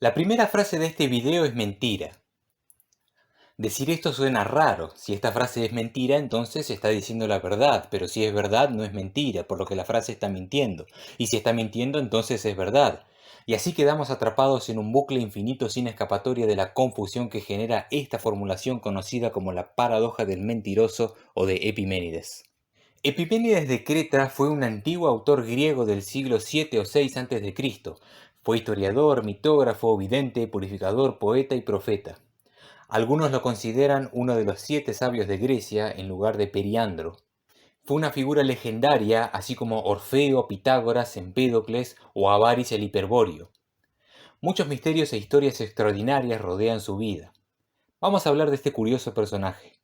La primera frase de este video es mentira. Decir esto suena raro. Si esta frase es mentira, entonces está diciendo la verdad, pero si es verdad, no es mentira, por lo que la frase está mintiendo. Y si está mintiendo, entonces es verdad. Y así quedamos atrapados en un bucle infinito sin escapatoria de la confusión que genera esta formulación conocida como la paradoja del mentiroso o de Epiménides. Epiménides de Creta fue un antiguo autor griego del siglo 7 o 6 a.C. Fue historiador, mitógrafo, vidente, purificador, poeta y profeta. Algunos lo consideran uno de los 7 sabios de Grecia en lugar de Periandro. Fue una figura legendaria, así como Orfeo, Pitágoras, Empédocles o Avaris el Hiperbóreo. Muchos misterios e historias extraordinarias rodean su vida. Vamos a hablar de este curioso personaje.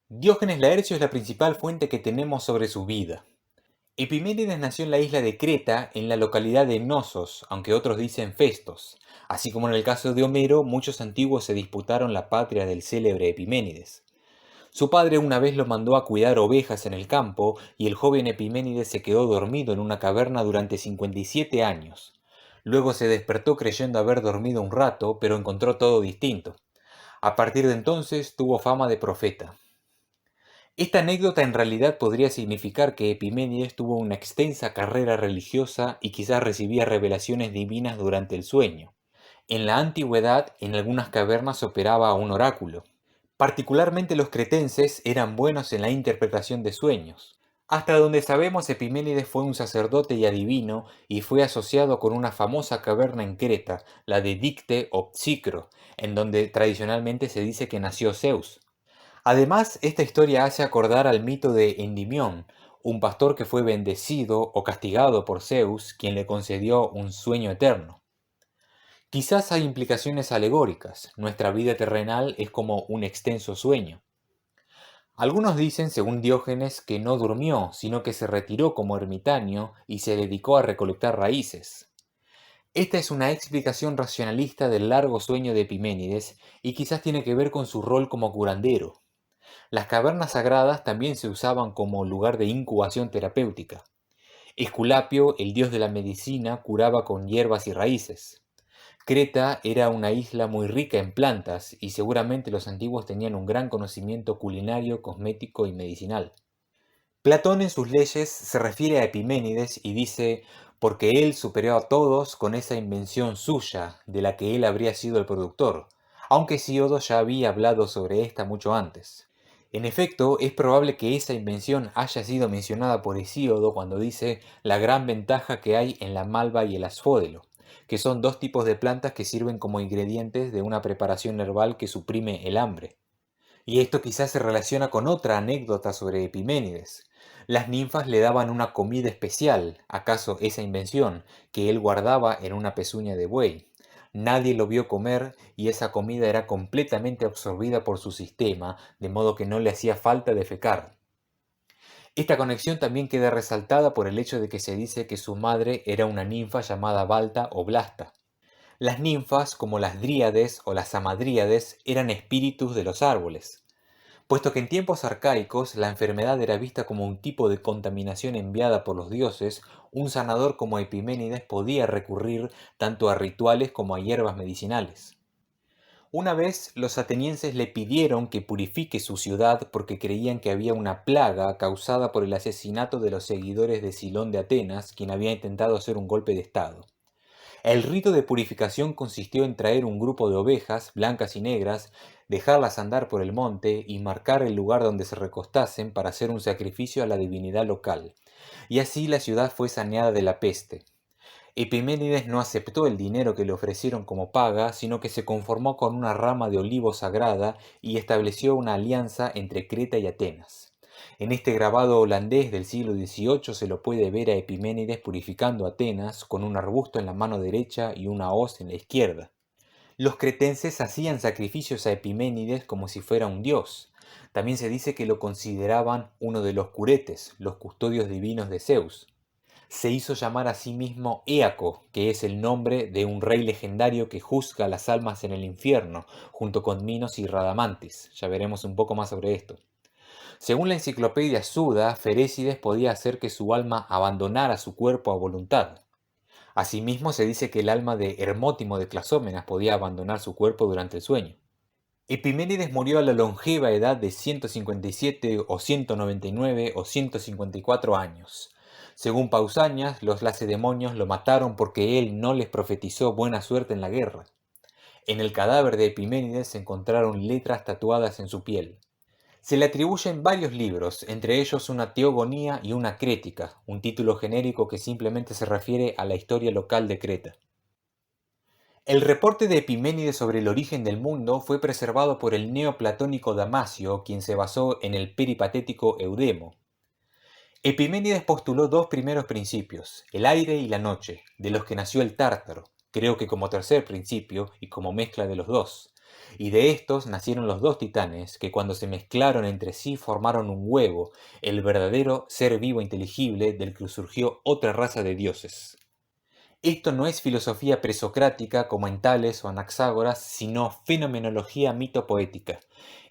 Diógenes Laercio es la principal fuente que tenemos sobre su vida. Epiménides nació en la isla de Creta, en la localidad de Knossos, aunque otros dicen Festos. Así como en el caso de Homero, muchos antiguos se disputaron la patria del célebre Epiménides. Su padre una vez lo mandó a cuidar ovejas en el campo y el joven Epiménides se quedó dormido en una caverna durante 57 años. Luego se despertó creyendo haber dormido un rato, pero encontró todo distinto. A partir de entonces tuvo fama de profeta. Esta anécdota en realidad podría significar que Epiménides tuvo una extensa carrera religiosa y quizás recibía revelaciones divinas durante el sueño. En la antigüedad, en algunas cavernas operaba un oráculo. Particularmente los cretenses eran buenos en la interpretación de sueños. Hasta donde sabemos, Epiménides fue un sacerdote y adivino y fue asociado con una famosa caverna en Creta, la de Dicte o Psicro, en donde tradicionalmente se dice que nació Zeus. Además, esta historia hace acordar al mito de Endimión, un pastor que fue bendecido o castigado por Zeus, quien le concedió un sueño eterno. Quizás hay implicaciones alegóricas, nuestra vida terrenal es como un extenso sueño. Algunos dicen, según Diógenes, que no durmió, sino que se retiró como ermitaño y se dedicó a recolectar raíces. Esta es una explicación racionalista del largo sueño de Epiménides y quizás tiene que ver con su rol como curandero. Las cavernas sagradas también se usaban como lugar de incubación terapéutica. Esculapio, el dios de la medicina, curaba con hierbas y raíces. Creta era una isla muy rica en plantas y seguramente los antiguos tenían un gran conocimiento culinario, cosmético y medicinal. Platón en sus leyes se refiere a Epiménides y dice, porque él superó a todos con esa invención suya, de la que él habría sido el productor, aunque Hesíodo ya había hablado sobre esta mucho antes. En efecto, es probable que esa invención haya sido mencionada por Hesíodo cuando dice la gran ventaja que hay en la malva y el asfódelo, que son dos tipos de plantas que sirven como ingredientes de una preparación herbal que suprime el hambre. Y esto quizás se relaciona con otra anécdota sobre Epiménides. Las ninfas le daban una comida especial, acaso esa invención, que él guardaba en una pezuña de buey. Nadie lo vio comer y esa comida era completamente absorbida por su sistema, de modo que no le hacía falta defecar. Esta conexión también queda resaltada por el hecho de que se dice que su madre era una ninfa llamada Balta o Blasta. Las ninfas, como las dríades o las amadríades, eran espíritus de los árboles. Puesto que en tiempos arcaicos la enfermedad era vista como un tipo de contaminación enviada por los dioses, un sanador como Epiménides podía recurrir tanto a rituales como a hierbas medicinales. Una vez los atenienses le pidieron que purifique su ciudad porque creían que había una plaga causada por el asesinato de los seguidores de Silón de Atenas, quien había intentado hacer un golpe de estado. El rito de purificación consistió en traer un grupo de ovejas, blancas y negras, dejarlas andar por el monte y marcar el lugar donde se recostasen para hacer un sacrificio a la divinidad local. Y así la ciudad fue saneada de la peste. Epiménides no aceptó el dinero que le ofrecieron como paga, sino que se conformó con una rama de olivo sagrada y estableció una alianza entre Creta y Atenas. En este grabado holandés del siglo XVIII se lo puede ver a Epiménides purificando Atenas con un arbusto en la mano derecha y una hoz en la izquierda. Los cretenses hacían sacrificios a Epiménides como si fuera un dios. También se dice que lo consideraban uno de los curetes, los custodios divinos de Zeus. Se hizo llamar a sí mismo Éaco, que es el nombre de un rey legendario que juzga las almas en el infierno, junto con Minos y Radamantis. Ya veremos un poco más sobre esto. Según la enciclopedia Suda, Ferécides podía hacer que su alma abandonara su cuerpo a voluntad. Asimismo, se dice que el alma de Hermótimo de Clasómenas podía abandonar su cuerpo durante el sueño. Epiménides murió a la longeva edad de 157 o 199 o 154 años. Según Pausanias, los lacedemonios lo mataron porque él no les profetizó buena suerte en la guerra. En el cadáver de Epiménides se encontraron letras tatuadas en su piel. Se le atribuyen varios libros, entre ellos una Teogonía y una Crética, un título genérico que simplemente se refiere a la historia local de Creta. El reporte de Epiménides sobre el origen del mundo fue preservado por el neoplatónico Damasio, quien se basó en el peripatético Eudemo. Epiménides postuló dos primeros principios, el aire y la noche, de los que nació el tártaro, creo que como tercer principio y como mezcla de los dos. Y de estos nacieron los dos titanes, que cuando se mezclaron entre sí formaron un huevo, el verdadero ser vivo inteligible del que surgió otra raza de dioses. Esto no es filosofía presocrática como en Tales o Anaxágoras, sino fenomenología mitopoética.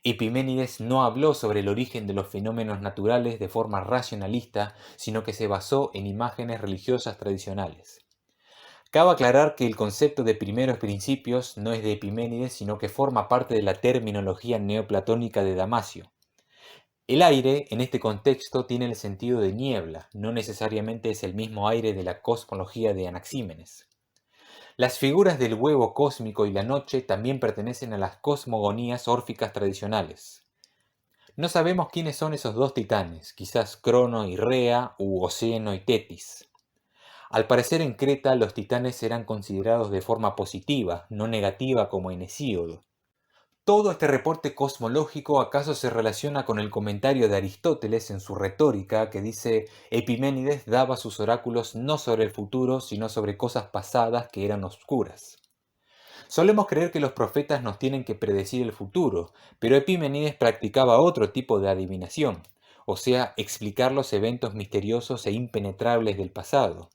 Epiménides no habló sobre el origen de los fenómenos naturales de forma racionalista, sino que se basó en imágenes religiosas tradicionales. Cabe aclarar que el concepto de primeros principios no es de Epiménides, sino que forma parte de la terminología neoplatónica de Damasio. El aire, en este contexto, tiene el sentido de niebla, no necesariamente es el mismo aire de la cosmología de Anaxímenes. Las figuras del huevo cósmico y la noche también pertenecen a las cosmogonías órficas tradicionales. No sabemos quiénes son esos dos titanes, quizás Crono y Rea u Océano y Tetis. Al parecer en Creta los titanes eran considerados de forma positiva, no negativa como en Hesíodo. ¿Todo este reporte cosmológico acaso se relaciona con el comentario de Aristóteles en su Retórica que dice Epiménides daba sus oráculos no sobre el futuro, sino sobre cosas pasadas que eran oscuras? Solemos creer que los profetas nos tienen que predecir el futuro, pero Epiménides practicaba otro tipo de adivinación, o sea, explicar los eventos misteriosos e impenetrables del pasado.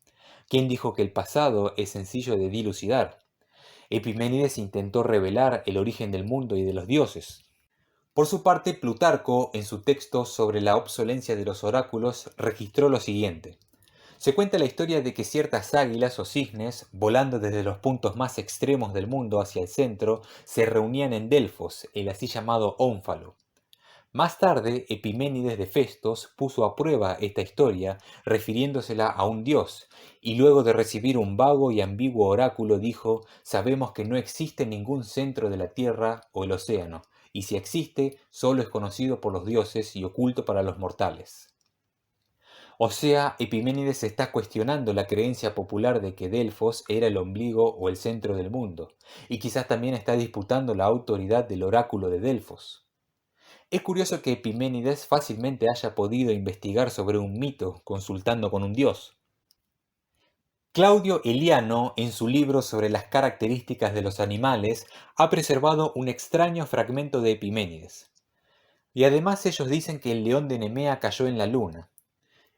¿Quién dijo que el pasado es sencillo de dilucidar? Epiménides intentó revelar el origen del mundo y de los dioses. Por su parte, Plutarco, en su texto sobre la obsolencia de los oráculos, registró lo siguiente. Se cuenta la historia de que ciertas águilas o cisnes, volando desde los puntos más extremos del mundo hacia el centro, se reunían en Delfos, el así llamado Ónfalo. Más tarde, Epiménides de Festos puso a prueba esta historia, refiriéndosela a un dios, y luego de recibir un vago y ambiguo oráculo dijo, sabemos que no existe ningún centro de la tierra o el océano, y si existe, solo es conocido por los dioses y oculto para los mortales. O sea, Epiménides está cuestionando la creencia popular de que Delfos era el ombligo o el centro del mundo, y quizás también está disputando la autoridad del oráculo de Delfos. Es curioso que Epiménides fácilmente haya podido investigar sobre un mito consultando con un dios. Claudio Eliano, en su libro sobre las características de los animales, ha preservado un extraño fragmento de Epiménides. Y además ellos dicen que el león de Nemea cayó en la luna.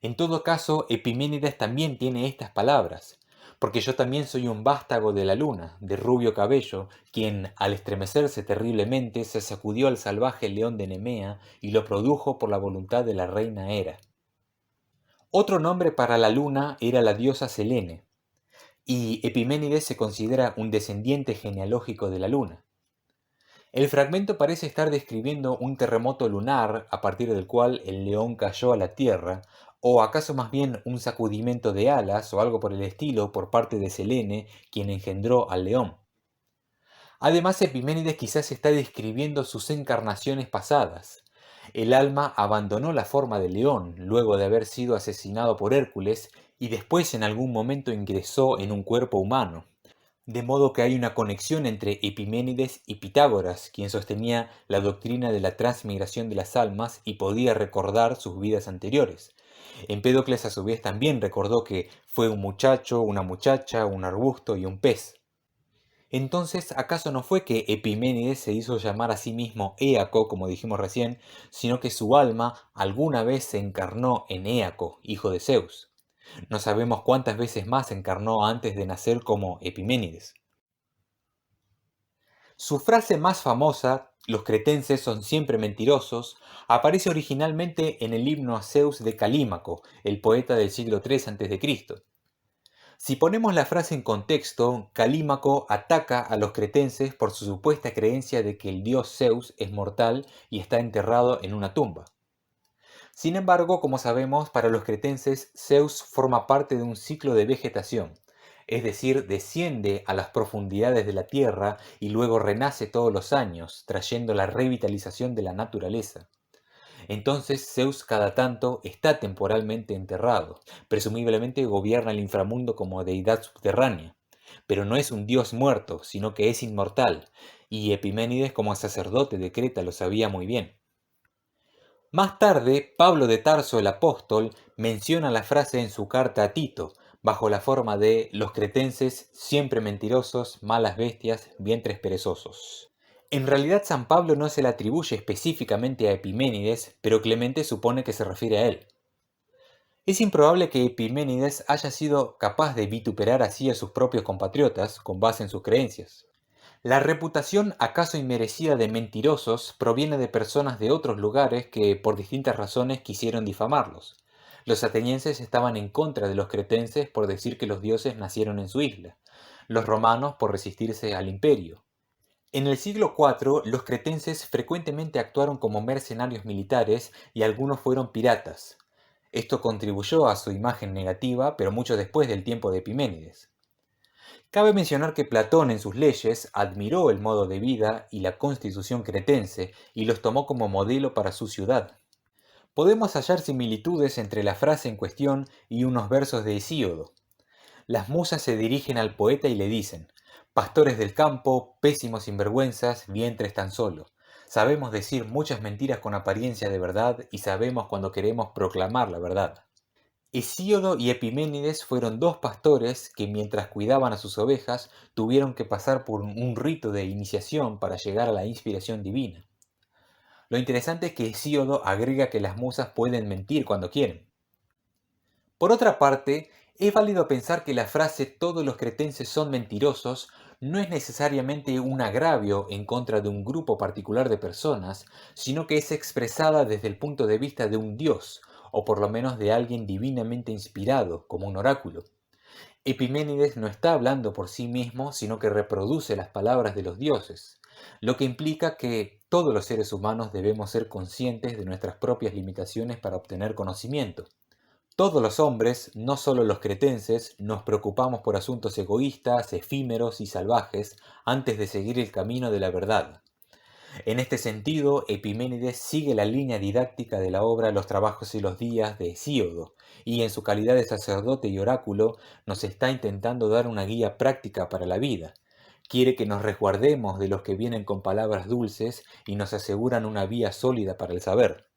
En todo caso, Epiménides también tiene estas palabras, porque yo también soy un vástago de la luna, de rubio cabello, quien, al estremecerse terriblemente, se sacudió al salvaje león de Nemea y lo produjo por la voluntad de la reina Hera. Otro nombre para la luna era la diosa Selene, y Epiménides se considera un descendiente genealógico de la luna. El fragmento parece estar describiendo un terremoto lunar a partir del cual el león cayó a la tierra, o acaso más bien un sacudimiento de alas o algo por el estilo por parte de Selene, quien engendró al león. Además, Epiménides quizás está describiendo sus encarnaciones pasadas. El alma abandonó la forma de león luego de haber sido asesinado por Hércules y después en algún momento ingresó en un cuerpo humano. De modo que hay una conexión entre Epiménides y Pitágoras, quien sostenía la doctrina de la transmigración de las almas y podía recordar sus vidas anteriores. Empédocles a su vez también recordó que fue un muchacho, una muchacha, un arbusto y un pez. Entonces, ¿acaso no fue que Epiménides se hizo llamar a sí mismo Éaco, como dijimos recién, sino que su alma alguna vez se encarnó en Éaco, hijo de Zeus? No sabemos cuántas veces más encarnó antes de nacer como Epiménides. Su frase más famosa, los cretenses son siempre mentirosos, aparece originalmente en el himno a Zeus de Calímaco, el poeta del siglo III a.C. Si ponemos la frase en contexto, Calímaco ataca a los cretenses por su supuesta creencia de que el dios Zeus es mortal y está enterrado en una tumba. Sin embargo, como sabemos, para los cretenses Zeus forma parte de un ciclo de vegetación, es decir, desciende a las profundidades de la tierra y luego renace todos los años, trayendo la revitalización de la naturaleza. Entonces Zeus cada tanto está temporalmente enterrado, presumiblemente gobierna el inframundo como deidad subterránea, pero no es un dios muerto, sino que es inmortal, y Epiménides como sacerdote de Creta lo sabía muy bien. Más tarde, Pablo de Tarso el apóstol menciona la frase en su carta a Tito, bajo la forma de los cretenses siempre mentirosos, malas bestias, vientres perezosos. En realidad San Pablo no se le atribuye específicamente a Epiménides, pero Clemente supone que se refiere a él. Es improbable que Epiménides haya sido capaz de vituperar así a sus propios compatriotas con base en sus creencias. La reputación acaso inmerecida de mentirosos proviene de personas de otros lugares que por distintas razones quisieron difamarlos. Los atenienses estaban en contra de los cretenses por decir que los dioses nacieron en su isla, los romanos por resistirse al imperio. En el siglo IV, los cretenses frecuentemente actuaron como mercenarios militares y algunos fueron piratas. Esto contribuyó a su imagen negativa, pero mucho después del tiempo de Epiménides. Cabe mencionar que Platón en sus leyes admiró el modo de vida y la constitución cretense y los tomó como modelo para su ciudad. Podemos hallar similitudes entre la frase en cuestión y unos versos de Hesíodo. Las musas se dirigen al poeta y le dicen: pastores del campo, pésimos sinvergüenzas, vientres tan solo. Sabemos decir muchas mentiras con apariencia de verdad y sabemos cuando queremos proclamar la verdad. Hesíodo y Epiménides fueron dos pastores que mientras cuidaban a sus ovejas tuvieron que pasar por un rito de iniciación para llegar a la inspiración divina. Lo interesante es que Hesíodo agrega que las musas pueden mentir cuando quieren. Por otra parte, es válido pensar que la frase todos los cretenses son mentirosos no es necesariamente un agravio en contra de un grupo particular de personas, sino que es expresada desde el punto de vista de un dios, o por lo menos de alguien divinamente inspirado, como un oráculo. Epiménides no está hablando por sí mismo, sino que reproduce las palabras de los dioses, lo que implica que todos los seres humanos debemos ser conscientes de nuestras propias limitaciones para obtener conocimiento. Todos los hombres, no solo los cretenses, nos preocupamos por asuntos egoístas, efímeros y salvajes antes de seguir el camino de la verdad. En este sentido, Epiménides sigue la línea didáctica de la obra Los trabajos y los días de Hesíodo, y en su calidad de sacerdote y oráculo nos está intentando dar una guía práctica para la vida. Quiere que nos resguardemos de los que vienen con palabras dulces y nos aseguran una vía sólida para el saber.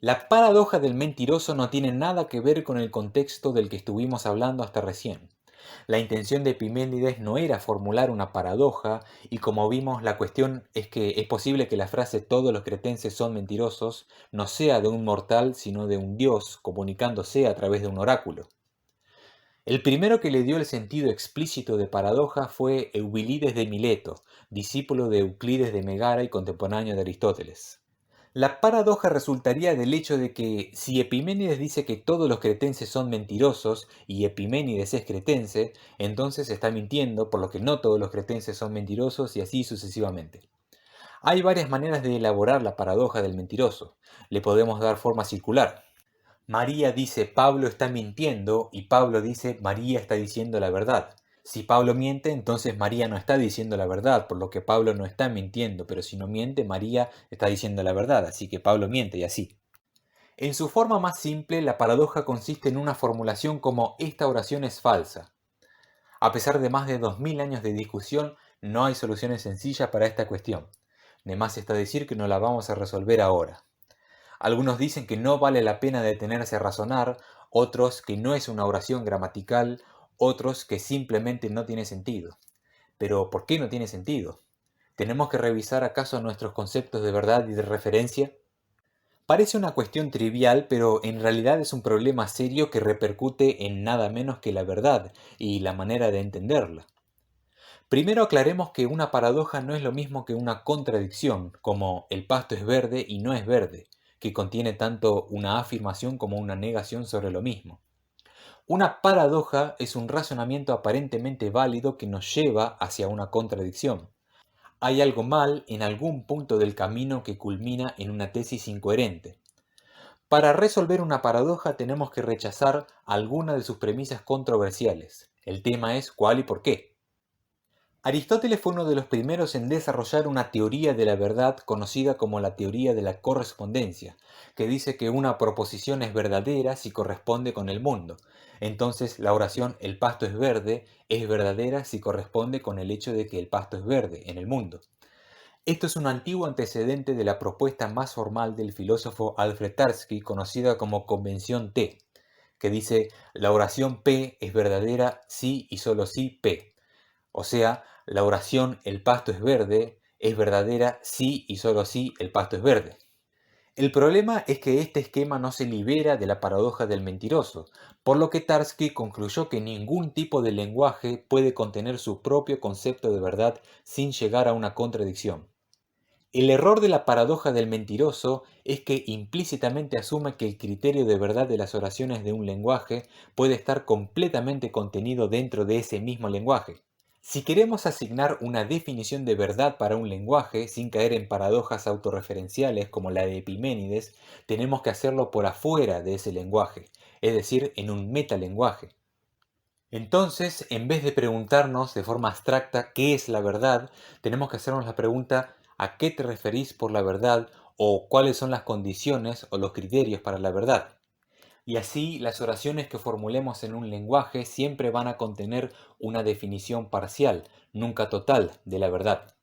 La paradoja del mentiroso no tiene nada que ver con el contexto del que estuvimos hablando hasta recién. La intención de Epiménides no era formular una paradoja, y como vimos, la cuestión es que es posible que la frase todos los cretenses son mentirosos no sea de un mortal, sino de un dios comunicándose a través de un oráculo. El primero que le dio el sentido explícito de paradoja fue Eubilides de Mileto, discípulo de Euclides de Megara y contemporáneo de Aristóteles. La paradoja resultaría del hecho de que si Epiménides dice que todos los cretenses son mentirosos y Epiménides es cretense, entonces está mintiendo, por lo que no todos los cretenses son mentirosos y así sucesivamente. Hay varias maneras de elaborar la paradoja del mentiroso. Le podemos dar forma circular. María dice Pablo está mintiendo y Pablo dice María está diciendo la verdad. Si Pablo miente, entonces María no está diciendo la verdad, por lo que Pablo no está mintiendo, pero si no miente, María está diciendo la verdad, así que Pablo miente y así. En su forma más simple, la paradoja consiste en una formulación como esta oración es falsa. A pesar de más de 2000 años de discusión, no hay soluciones sencillas para esta cuestión. De más está decir que no la vamos a resolver ahora. Algunos dicen que no vale la pena detenerse a razonar, otros que no es una oración gramatical, otros que simplemente no tiene sentido. Pero ¿por qué no tiene sentido? ¿Tenemos que revisar acaso nuestros conceptos de verdad y de referencia? Parece una cuestión trivial, pero en realidad es un problema serio que repercute en nada menos que la verdad y la manera de entenderla. Primero aclaremos que una paradoja no es lo mismo que una contradicción, como el pasto es verde y no es verde, que contiene tanto una afirmación como una negación sobre lo mismo. Una paradoja es un razonamiento aparentemente válido que nos lleva hacia una contradicción. Hay algo mal en algún punto del camino que culmina en una tesis incoherente. Para resolver una paradoja tenemos que rechazar alguna de sus premisas controversiales. El tema es cuál y por qué. Aristóteles fue uno de los primeros en desarrollar una teoría de la verdad conocida como la teoría de la correspondencia, que dice que una proposición es verdadera si corresponde con el mundo. Entonces, la oración "el pasto es verdadera si corresponde con el hecho de que el pasto es verde en el mundo. Esto es un antiguo antecedente de la propuesta más formal del filósofo Alfred Tarski, conocida como Convención T, que dice la oración P es verdadera si y solo si P. O sea, la oración "el pasto es verdadera si y solo si el pasto es verde". El problema es que este esquema no se libera de la paradoja del mentiroso, por lo que Tarski concluyó que ningún tipo de lenguaje puede contener su propio concepto de verdad sin llegar a una contradicción. El error de la paradoja del mentiroso es que implícitamente asume que el criterio de verdad de las oraciones de un lenguaje puede estar completamente contenido dentro de ese mismo lenguaje. Si queremos asignar una definición de verdad para un lenguaje sin caer en paradojas autorreferenciales como la de Epiménides, tenemos que hacerlo por afuera de ese lenguaje, es decir, en un metalenguaje. Entonces, en vez de preguntarnos de forma abstracta qué es la verdad, tenemos que hacernos la pregunta ¿a qué te referís por la verdad? O cuáles son las condiciones o los criterios para la verdad. Y así las oraciones que formulemos en un lenguaje siempre van a contener una definición parcial, nunca total, de la verdad.